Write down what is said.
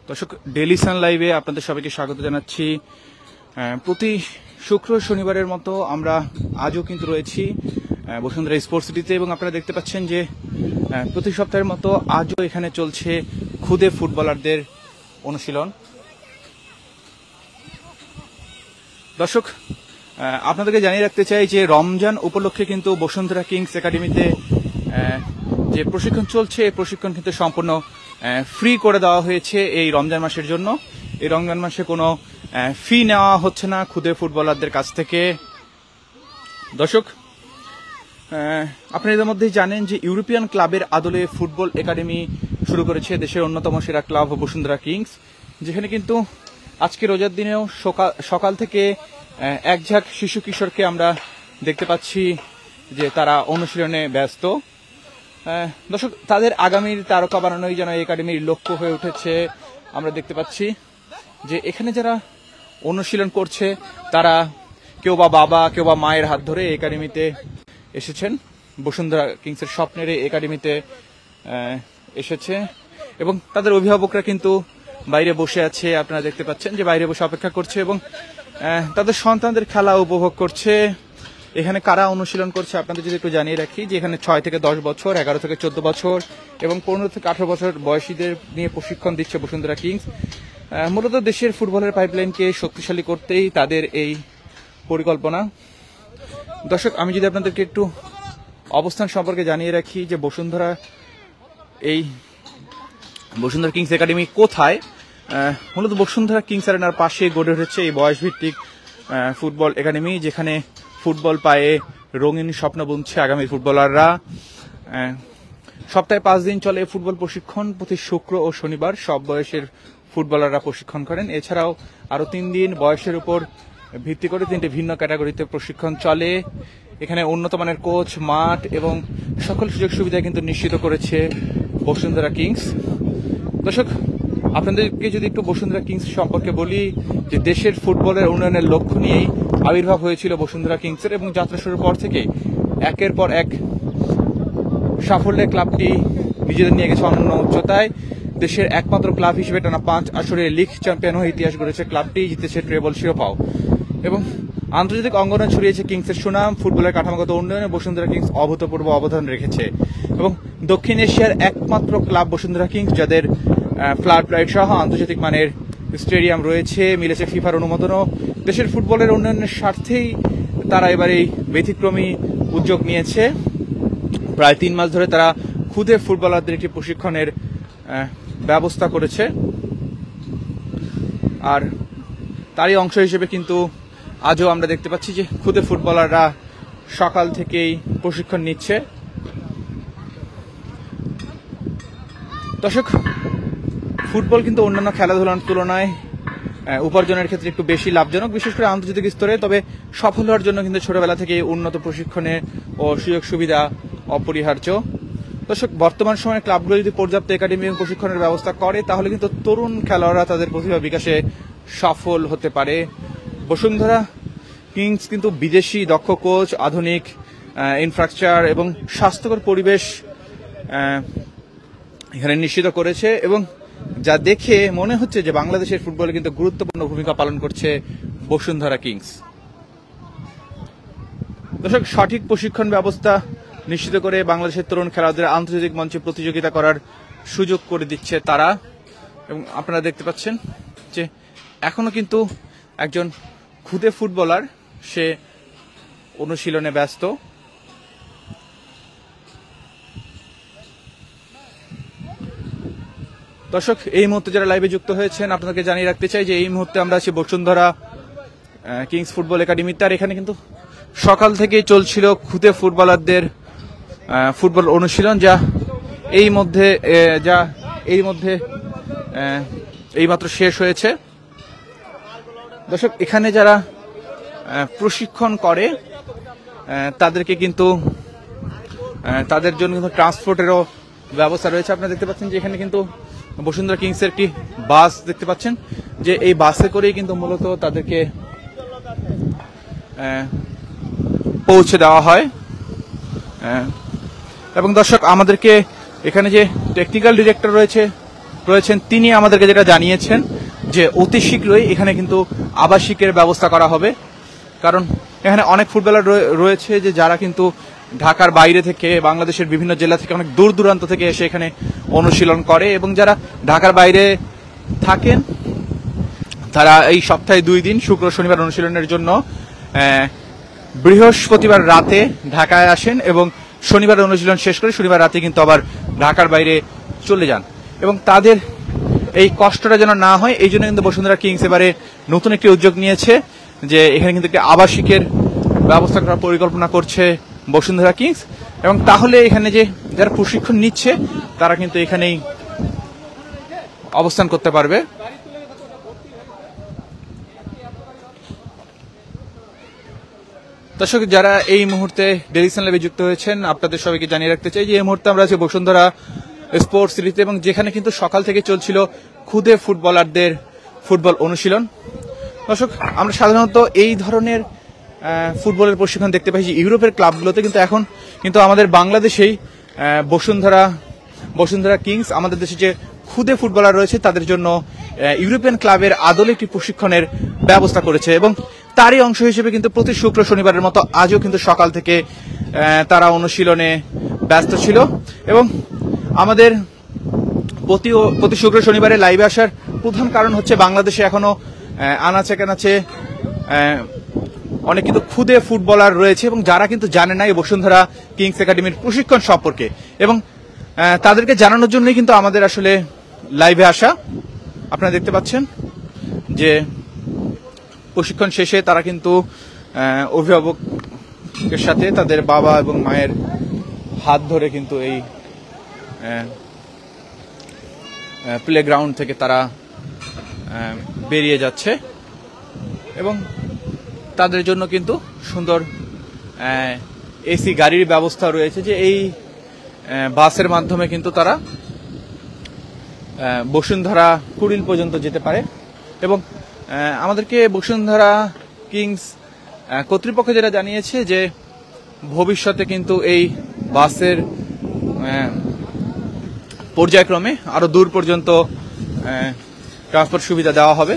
দর্শক, Daily Sun লাইভে আপনাদের সবাইকে স্বাগত জানাচ্ছি। প্রতি শুক্র শনিবারের মতো আমরা আজও কিন্তু রয়েছি বসুন্ধরা স্পোর্টস সিটিতে, এবং আপনারা দেখতে পাচ্ছেন যে প্রতি সপ্তাহের মতো আজও এখানে চলছে খুদে ফুটবলারদের অনুশীলন। দর্শক, আপনাদেরকে জানিয়ে রাখতে চাই যে রমজান উপলক্ষে কিন্তু বসুন্ধরা কিংস একাডেমিতে যে প্রশিক্ষণ চলছে, এই প্রশিক্ষণ কিন্তু সম্পূর্ণ ফ্রি করে দেওয়া হয়েছে এই রমজান মাসের জন্য। এই রমজান মাসে কোনো ফি নেওয়া হচ্ছে না খুদে ফুটবলারদের কাছ থেকে। দর্শক, আপনারা এর মধ্যেই জানেন যে ইউরোপিয়ান ক্লাবের আদলে ফুটবল একাডেমি শুরু করেছে দেশের অন্যতম সেরা ক্লাব বসুন্ধরা কিংস, যেখানে কিন্তু আজকে রোজার দিনেও সকাল থেকে এক ঝাঁক শিশু কিশোরকে আমরা দেখতে পাচ্ছি যে তারা অনুশীলনে ব্যস্ত। দর্শক, তাদের আগামীর তারকা বানানোই যেন এই একাডেমির লক্ষ্য হয়ে উঠেছে। আমরা দেখতে পাচ্ছি যে এখানে যারা অনুশীলন করছে তারা কেউ বা বাবা, কেউ বা মায়ের হাত ধরে একাডেমিতে এসেছেন। বসুন্ধরা কিংসের স্বপ্নের এই একাডেমিতে এসেছে, এবং তাদের অভিভাবকরা কিন্তু বাইরে বসে আছে। আপনারা দেখতে পাচ্ছেন যে বাইরে বসে অপেক্ষা করছে এবং তাদের সন্তানদের খেলা উপভোগ করছে। এখানে কারা অনুশীলন করছে আপনাদের যদি একটু জানিয়ে রাখি যে এখানে 6 থেকে 10 বছর, 11 থেকে 14 বছর এবং 15 থেকে 18 বছর বয়সীদের নিয়ে প্রশিক্ষণ দিচ্ছে বসুন্ধরা কিংস। মূলত দেশের ফুটবলের পাইপলাইনকে শক্তিশালী করতেই তাদের এই পরিকল্পনা। দর্শক, আমি যদি আপনাদেরকে একটু অবস্থান সম্পর্কে জানিয়ে রাখি যে বসুন্ধরা কিংস একাডেমি কোথায়। মূলত বসুন্ধরা কিংস অ্যারেনার পাশে গড়ে উঠেছে এই বয়সভিত্তিক ফুটবল একাডেমি, যেখানে ফুটবল পায়ে রঙিন স্বপ্ন বুনছে আগামী ফুটবলাররা। সপ্তাহে 5 দিন চলে ফুটবল প্রশিক্ষণ। প্রতি শুক্র ও শনিবার সব বয়সের ফুটবলাররা প্রশিক্ষণ করেন। এছাড়াও আরো 3 দিন বয়সের উপর ভিত্তি করে 3টে ভিন্ন ক্যাটাগরিতে প্রশিক্ষণ চলে। এখানে উন্নত মানের কোচ, মাঠ এবং সকল সুযোগ সুবিধা কিন্তু নিশ্চিত করেছে বসুন্ধরা কিংস। দর্শক, আপনাদেরকে যদি একটু বসুন্ধরা কিংস সম্পর্কে বলি যে দেশের ফুটবলের উন্নয়নের লক্ষ্য নিয়েই আবির্ভাব হয়েছিল বসুন্ধরা কিংসের, এবং যাত্রা শুরুর পর থেকে একের পর এক সাফল্যের ক্লাবটি নিজেদের নিয়ে গেছে অনন্য উচ্চতায়। দেশের একমাত্র ক্লাব হিসেবে টানা 5 আসরে লিগ চ্যাম্পিয়ন হয়ে ইতিহাস গড়েছে ক্লাবটি, জিতেছে ট্রেবল শিরোপাও, এবং আন্তর্জাতিক অঙ্গনে ছড়িয়েছে কিংসের সুনাম। ফুটবলের কাঠামোগত উন্নয়নে বসুন্ধরা কিংস অভূতপূর্ব অবদান রেখেছে, এবং দক্ষিণ এশিয়ার একমাত্র ক্লাব বসুন্ধরা কিংস, যাদের ফ্লাড লাইট সহ আন্তর্জাতিক মানের স্টেডিয়াম রয়েছে, মিলেছে ফিফার অনুমোদনও। দেশের ফুটবলের উন্নয়নের স্বার্থেই তারা এবার এই ব্যতিক্রমী উদ্যোগ নিয়েছে। প্রায় 3 মাস ধরে তারা খুদে ফুটবলারদের একটি প্রশিক্ষণের ব্যবস্থা করেছে, আর তারই অংশ হিসেবে কিন্তু আজও আমরা দেখতে পাচ্ছি যে খুদে ফুটবলাররা সকাল থেকেই প্রশিক্ষণ নিচ্ছে। দর্শক, ফুটবল কিন্তু অন্যান্য খেলাধুলার তুলনায় উপার্জনের ক্ষেত্রে একটু বেশি লাভজনক, বিশেষ করে আন্তর্জাতিক স্তরে। তবে সফল হওয়ার জন্য কিন্তু ছোটবেলা থেকে উন্নত প্রশিক্ষণে ও সুযোগ সুবিধা অপরিহার্য। দর্শক, বর্তমান সময়ে ক্লাবগুলো যদি পর্যাপ্ত একাডেমি এবং প্রশিক্ষণের ব্যবস্থা করে তাহলে কিন্তু তরুণ খেলোয়াড়রা তাদের প্রতিভা বিকাশে সফল হতে পারে। বসুন্ধরা কিংস কিন্তু বিদেশি দক্ষ কোচ, আধুনিক ইনফ্রাস্ট্রাকচার এবং স্বাস্থ্যকর পরিবেশ এখানে নিশ্চিত করেছে, এবং যা দেখে মনে হচ্ছে যে বাংলাদেশের ফুটবলে কিন্তু গুরুত্বপূর্ণ ভূমিকা পালন করছে বসুন্ধরা কিংস। দর্শক, সঠিক প্রশিক্ষণ ব্যবস্থা নিশ্চিত করে বাংলাদেশের তরুণ খেলোয়াড়দের আন্তর্জাতিক মঞ্চে প্রতিযোগিতা করার সুযোগ করে দিচ্ছে তারা, এবং আপনারা দেখতে পাচ্ছেন যে এখনো কিন্তু একজন খুদে ফুটবলার সে অনুশীলনে ব্যস্ত। দর্শক, এই মুহূর্তে যারা লাইভে যুক্ত হয়েছেন আপনাদেরকে জানিয়ে রাখতে চাই যে এই মুহূর্তে আমরা আছি বসুন্ধরা কিংস ফুটবল একাডেমিতে, আর এখানে কিন্তু সকাল থেকেই চলছিল খুদে ফুটবলারদের ফুটবল অনুশীলন, যা এইমাত্র শেষ হয়েছে। দর্শক, এখানে যারা প্রশিক্ষণ করে তাদেরকে কিন্তু তাদের জন্য কিন্তু ট্রান্সপোর্টেরও ব্যবস্থা রয়েছে। আপনারা দেখতে পাচ্ছেন যে এখানে কিন্তু বসুন্ধরা কিংসের একটি বাস দেখতে পাচ্ছেন, যে এই বাসে করেই কিন্তু মূলত তাদেরকে পৌঁছে দেওয়া হয়। এবং দর্শক, আমাদেরকে এখানে যে টেকনিক্যাল ডিরেক্টর রয়েছে রয়েছেন তিনি আমাদেরকে যেটা জানিয়েছেন যে অতি শীঘ্রই এখানে কিন্তু আবাসিকের ব্যবস্থা করা হবে, কারণ এখানে অনেক ফুটবলার রয়েছে যে যারা কিন্তু ঢাকার বাইরে থেকে, বাংলাদেশের বিভিন্ন জেলা থেকে, অনেক দূর দূরান্ত থেকে এসে এখানে অনুশীলন করে, এবং যারা ঢাকার বাইরে থাকেন তারা এই সপ্তাহে 2 দিন শুক্র শনিবার অনুশীলনের জন্য বৃহস্পতিবার রাতে ঢাকায় আসেন এবং শনিবার অনুশীলন শেষ করে শনিবার রাতে কিন্তু আবার ঢাকার বাইরে চলে যান। এবং তাদের এই কষ্টটা যেন না হয় এই জন্য কিন্তু বসুন্ধরা কিংস এবারে নতুন একটি উদ্যোগ নিয়েছে, যে এখানে কিন্তু একটি আবাসিকের ব্যবস্থা করার পরিকল্পনা করছে বসুন্ধরা কিংস, এবং তাহলে এখানে যে যারা প্রশিক্ষণ নিচ্ছে তারা কিন্তু এখানেই অবস্থান করতে পারবে। দর্শক, যারা এই মুহূর্তে ডেইলি সান লাইভে যুক্ত হয়েছেন আপনাদের সবাইকে জানিয়ে রাখতে চাই যে এই মুহূর্তে আমরা আছি বসুন্ধরা স্পোর্টস সিটিতে, এবং যেখানে কিন্তু সকাল থেকে চলছিল খুদে ফুটবলারদের ফুটবল অনুশীলন। দর্শক, আমরা সাধারণত এই ধরনের ফুটবলের প্রশিক্ষণ দেখতে পাই যে ইউরোপের ক্লাবগুলোতে, কিন্তু এখন কিন্তু আমাদের বাংলাদেশেই বসুন্ধরা কিংস আমাদের দেশে যে খুদে ফুটবলার রয়েছে তাদের জন্য ইউরোপিয়ান ক্লাবের আদলে একটি প্রশিক্ষণের ব্যবস্থা করেছে, এবং তারই অংশ হিসেবে কিন্তু প্রতি শুক্র শনিবারের মতো আজও কিন্তু সকাল থেকে তারা অনুশীলনে ব্যস্ত ছিল। এবং আমাদের প্রতি শুক্র শনিবারে লাইভে আসার প্রধান কারণ হচ্ছে বাংলাদেশে এখনো আনাচে কানাচে অনেক কিন্তু খুদে ফুটবলার রয়েছে, এবং যারা কিন্তু জানে না এই বসুন্ধরা কিংস একাডেমির প্রশিক্ষণ সম্পর্কে, এবং তাদেরকে জানানোর জন্যই কিন্তু আমাদের আসলে লাইভে আসা। আপনারা দেখতে পাচ্ছেন যে প্রশিক্ষণ শেষে তারা কিন্তু অভিভাবকের সাথে তাদের বাবা এবং মায়ের হাত ধরে কিন্তু এই প্লেগ্রাউন্ড থেকে তারা বেরিয়ে যাচ্ছে, এবং তাদের জন্য কিন্তু সুন্দর এসি গাড়ির ব্যবস্থা রয়েছে, যে এই বাসের মাধ্যমে কিন্তু তারা বসুন্ধরা কুড়িল পর্যন্ত যেতে পারে। এবং আমাদেরকে বসুন্ধরা কিংস কর্তৃপক্ষ যেটা জানিয়েছে যে ভবিষ্যতে কিন্তু এই বাসের পর্যায়ক্রমে আরো দূর পর্যন্ত ট্রান্সপোর্ট সুবিধা দেওয়া হবে।